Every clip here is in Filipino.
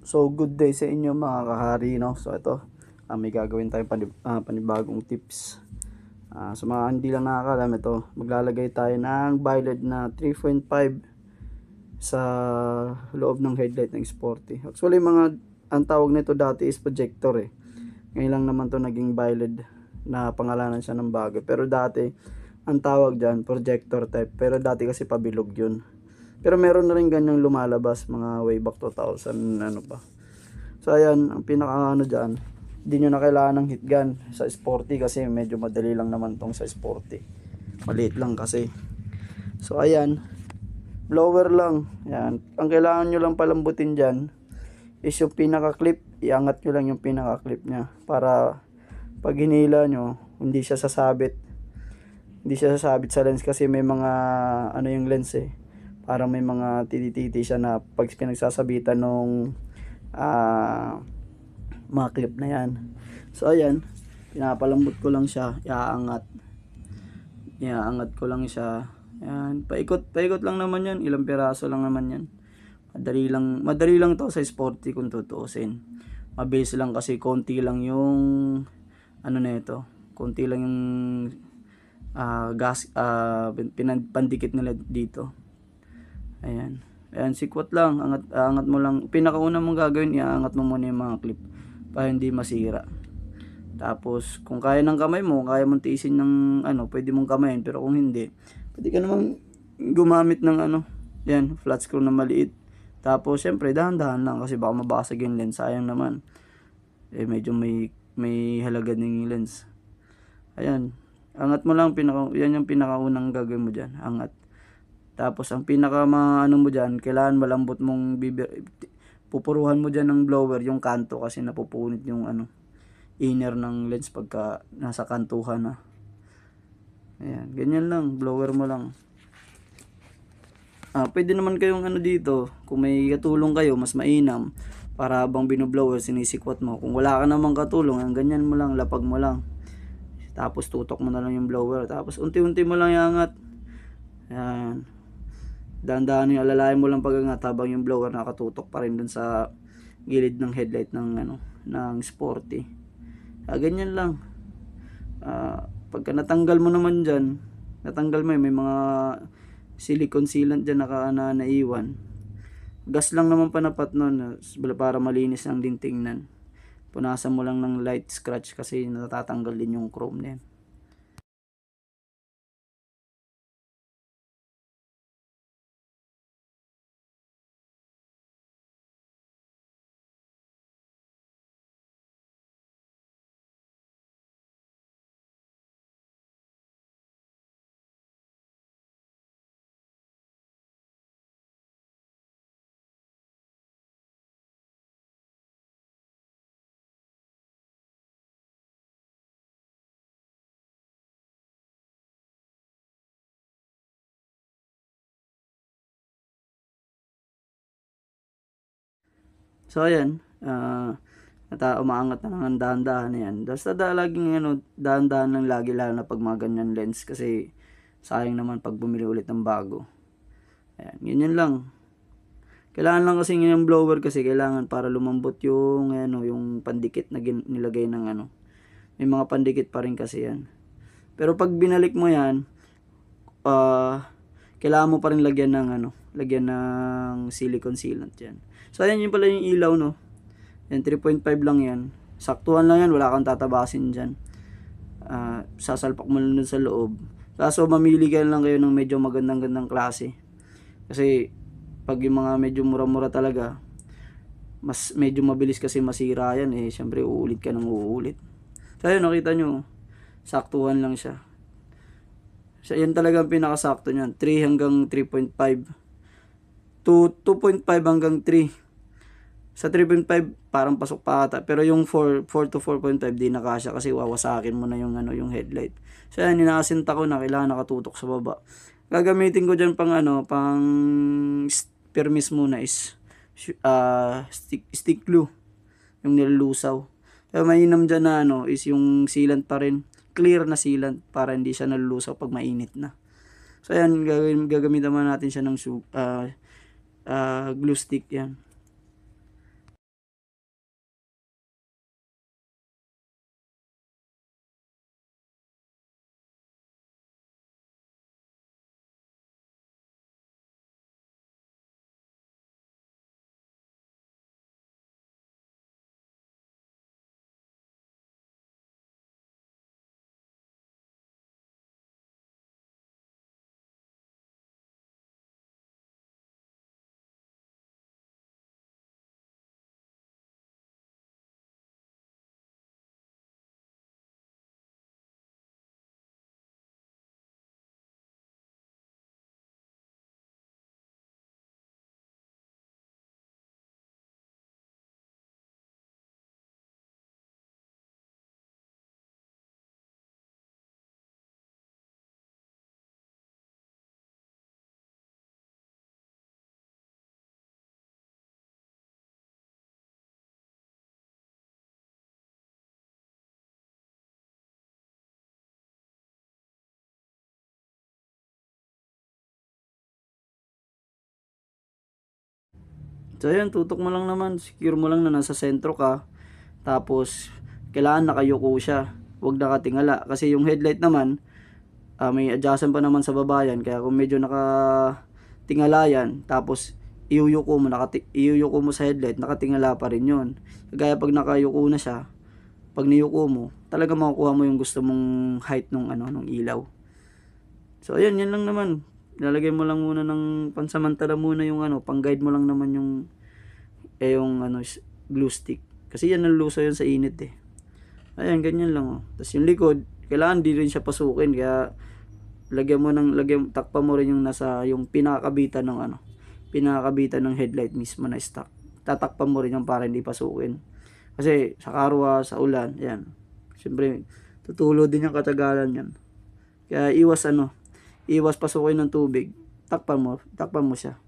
So good day sa inyo mga kahari, no? So ito, may gagawin tayong panibagong tips. Sa mga hindi lang nakakalam, ito, maglalagay tayo ng violet na 3.5 sa loob ng headlight ng Sporty. Actually, ang tawag nito dati is projector eh. Ngayon lang naman to naging violet na pangalanan siya ng bago. Pero dati, ang tawag dyan, projector type. Pero dati kasi pabilog yun. Pero meron na rin ganyang lumalabas mga way back 2000 ano pa. So ayan, ang pinaka ano dyan, hindi nyo na kailangan ng heat gun sa Sporty kasi medyo madali lang naman tong sa Sporty. Maliit lang kasi. So ayan, blower lang. Ayan. Ang kailangan nyo lang palambutin dyan is yung pinaka clip. Iangat nyo lang yung pinaka clip nya para pag hinila nyo, hindi siya sasabit. Hindi siya sasabit sa lens kasi may mga ano yung lens eh. Parang may mga titi siya na pag pinagsasabitan nung mga clip na yan. So ayan, pinapalambot ko lang siya, iaangat ko lang siya. Ayan, paikot lang naman yan, ilang piraso lang naman yan. Madali lang to sa Sporty kung tutuusin. Mabilis lang kasi konti lang yung ano nito, konti lang yung gas pandikit nila dito. Ayan. Ayan, sikwat lang. Angat mo lang. Pinakauna mong gagawin, iaangat mo muna yung mga clip para hindi masira. Tapos, kung kaya ng kamay mo, kaya mong tiisin ng ano, pwede mong kamayin. Pero kung hindi, pwede ka namang gumamit ng ano, yan, flat screw na maliit. Tapos, syempre, dahan-dahan lang kasi baka mabasag yung lens. Sayang naman. Eh, medyo may halaga ng lens. Ayan. Angat mo lang, yan yung pinakaunang gagawin mo dyan. Angat. Tapos ang pinaka ano mo dyan, kailangan malambot mong pupuruhan mo dyan ng blower yung kanto kasi napupunit yung ano, inner ng lens pagka nasa kantuhan na. Ayan, ganyan lang, blower mo lang. Pwede naman kayong ano dito, kung may katulong kayo, mas mainam para habang binoblower sinisikwat mo. Kung wala ka namang katulong, ganyan mo lang, lapag mo lang. Tapos tutok mo na lang yung blower, tapos unti-unti mo lang iangat. Ayan. Dahan-dahan yung alalayan mo lang pag-angat habang yung blower nakatutok pa rin dun sa gilid ng headlight ng ano, ng Sporty. Ganyan lang. Pagka natanggal mo naman dyan, natanggal mo may mga silicone sealant dyan na naiwan. Gas lang naman panapat nun para malinis ang din tingnan. Punasan mo lang ng light scratch kasi natatanggal din yung chrome na yan. So ayan, umaangat na lang ang dahan-dahan yan. Basta laging ano, dahan-dahan lang lagi, lalo na pag mga ganyan lens kasi sayang naman pag bumili ulit ng bago. Ayan, ganyan lang. Kailangan lang kasi yung blower kasi kailangan para lumambot yung ano, yung pandikit na nilagay ng ano. May mga pandikit pa rin kasi yan. Pero pag binalik mo yan, kailangan mo pa rin lagyan ng ano, lagyan ng silicone sealant yan. So ayan yung pala yung ilaw, no. Yan, 3.5 lang yan. Saktuhan lang yan, wala kang tatabasin dyan. Sasalpak mo lang dun sa loob. Kaso mamili ka lang kayo ng medyo magandang klase. Kasi pag yung mga medyo mura-mura talaga, mas medyo mabilis kasi masira yan eh. Syempre uulit ka ng uulit. So ayun, nakita nyo, saktuhan lang siya. So yan talaga ang pinakasakto niyan, 3 hanggang 3.5 to 2.5 hanggang 3. Sa 3.5 parang pasok pa ata, pero yung 4 to 4.5 di na kasya kasi wawasakin mo na yung ano, yung headlight. So yan, inaasinta ko na kailangan nakatutok sa baba. Gagamitin ko diyan pang ano, pang permis muna is stick glue, yung nilulusaw. Pero mainam dyan na ano is yung sealant pa rin, clear na sealant para hindi siya nalulusaw pag mainit na. So ayan, gagamitan natin siya ng glue stick yan. So ayan, tutok mo lang naman, secure mo lang na nasa sentro ka. Tapos kailangan nakayuko siya, huwag nakatingala kasi yung headlight naman may adjustment pa naman sa baba yan, kaya kung medyo nakatingala yan, tapos iyuyuko mo sa headlight, nakatingala pa rin yun. Kaya pag nakayuko na siya, pag niyuko mo, talaga makukuha mo yung gusto mong height nung ilaw. So ayan, yan lang naman. Ilalagay mo lang muna ng pansamantala muna yung pang guide mo lang naman yung glue stick. Kasi yan naluso yun sa init eh. Ayan, ganyan lang oh. Tapos yung likod, kailangan di rin siya pasukin, kaya takpan mo rin yung yung pinakakabitan ng headlight mismo na stock. Tatakpan mo rin yung para hindi pasukin. Kasi sa karwa, sa ulan, yan. Siyempre, tutulo din yung katagalan yan. Kaya iwas pasukin ng tubig. Takpan mo siya.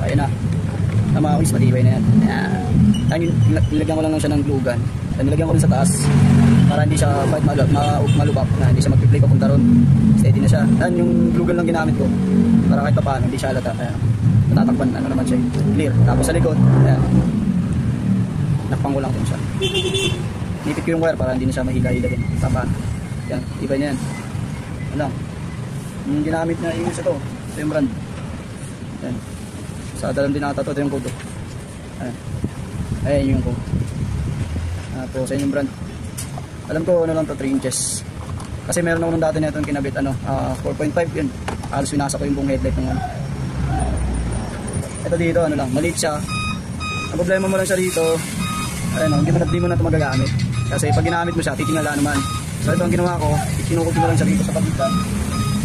Ayun na. Tama ako, matibay na yan. Nilagyan ko lang siya ng glue gun. Nilagyan ko rin sa taas para hindi siya malubak, na hindi siya mag-play papunta ron. Steady na siya. Yung glue gun lang ginamit ko para kahit pa paano hindi siya halata. Natatakpan naman siya. Clear. Tapos sa likod, nakpang ko lang din siya. Nipit ko yung wire para hindi na siya mahila-hila din. Tapan. Yan, ibay na yan. Ano? Yung ginamit na yung isa to. Ito yung brand. Yan. Sa dalam din nakatato. Ito yung code. Ayan yung code. Tapos yan yung brand. Alam ko lang to, 3 inches. Kasi meron ako nung dati na itong kinabit 4.5 yun. Halos winasa ko yung buong headlight ng Ito dito lang, maliit siya. Ang problema mo lang siya dito, hindi mo na ito magagamit. Kasi pag ginamit mo siya, titingala naman. So ito ang ginawa ko, kinukot ko lang siya dito sa pagitan.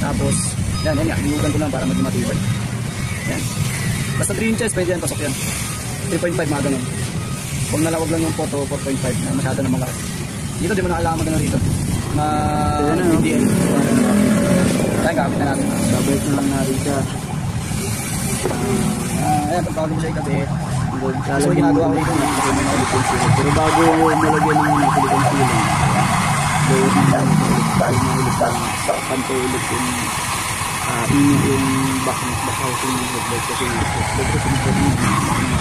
Tapos, yan, hinugan ko lang para maging matibay. Yan. Basta 3 inches, pwede yan, pasok yan. 3.5 mga ganun. Huwag nalawag lang yung photo, 4.5 na masyado na malaki. Dito, di mo nakalaman ganun dito. DL. Kaya gamit na natin. Babalik na lang natin siya. Ayan, pagkakalo mo siya ikabi. So, ginagawa ko dito. Pero bago malagyan ng silicone sealant, gawin mo lang sa pantulog yung back housing ng headlight kasi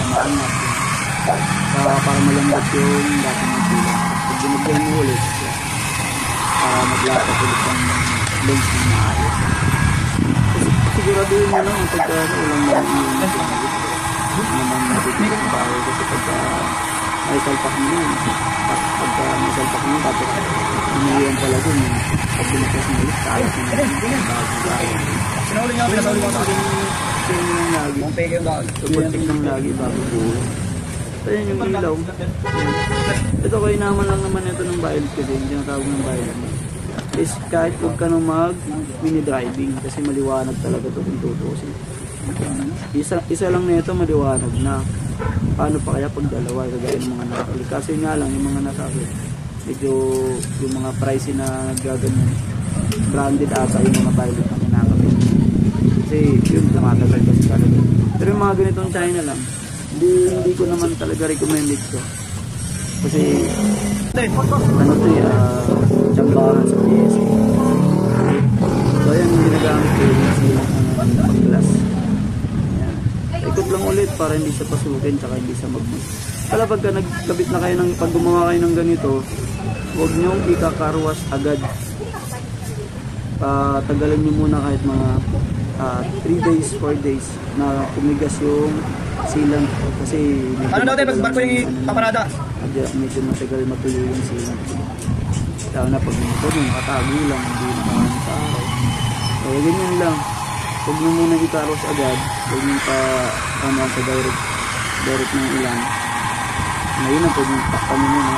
maangat para malambot yung dati ng sealant. Pag binigyan mo ulit para maglapat ulit ang lens ng maayos. Siguraduhin mo lang ang pagka-ulang naman natin ang bahay kasi pagka may salpak mo yun, pagka may salpak mo tapos umiiwan pala dun pag binikas mo ulit kaayos mo sinaulit nga pinasaulit mo sa akin yung lagi mong peke yung lagi ng lagi bago buo. So yan yung ilaw. Ito kayo naman lang naman ito ng violet kasi yung tinatawag ng violet. is kahit huwag ka nang mag mini driving kasi maliwanag talaga ito kung tutusin. Isa lang nito maliwanag na. Paano pa kaya pag dalawa kagaya ng mga nakakali? Kasi nga lang yung mga nakakali medyo yung mga pricey na gaganyan branded ata yung mga pilot na kinakali. Kasi yun tumatagal kasi talaga. Pero yung mga ganitong China lang hindi ko naman talaga recommended ko. Kasi ano to tsambahan sa PS. So ayan yung ginagamit ko yung pag-glass. Ikot lang ulit para hindi siya pasukin tsaka hindi siya magmag. Kala pagka nagkabit na kayo ng pag gumawa kayo ng ganito, huwag nyo ikakarwas agad. Tagalan nyo muna kahit mga 3 days, 4 days na kumigas yung sealant kasi ano daw tayo pag ko yung paparada? Medyo matagal matuyo yung sealant. Lalo na pag nakatago lang, hindi nakahan sa araw. Kaya ganyan lang. Huwag nyo muna ikaros agad. Huwag nyo pa sa direct ng ilan. Ngayon na pwede takpan nyo muna.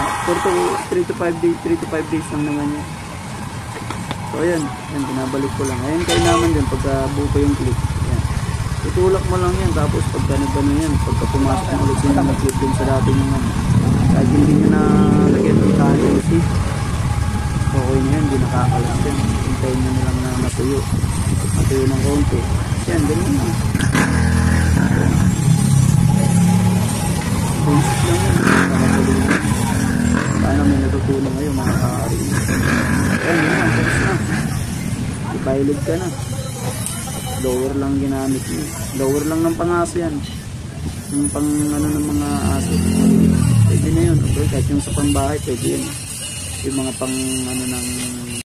3 to 5 days lang naman yan. So ayan, binabalik ko lang. Ayan kayo naman dyan pagka buo ko yung clip. Ayan. Itulak mo lang yan. Tapos pagka nagano yan, pagka pumasok mo ulit yung clip din sa dati yung kahit hindi nyo na lagyan ng tali o seat. Okay na yan, hindi nakakalas yan. Hintayin nyo na lang na matuyo ng konti. Yan, ganyan lang. Basic lang yan. Paano may natutunan ngayon mga kaari. Yan, yan. Tapos na. Ipilot ka na. Lower lang ginamit nyo. Lower lang ng pangaso yan. Yung pang ano ng mga aso. Pwede na yun. Okay, kahit yung sa pambahay, pwede yun. Yung mga pang ano ng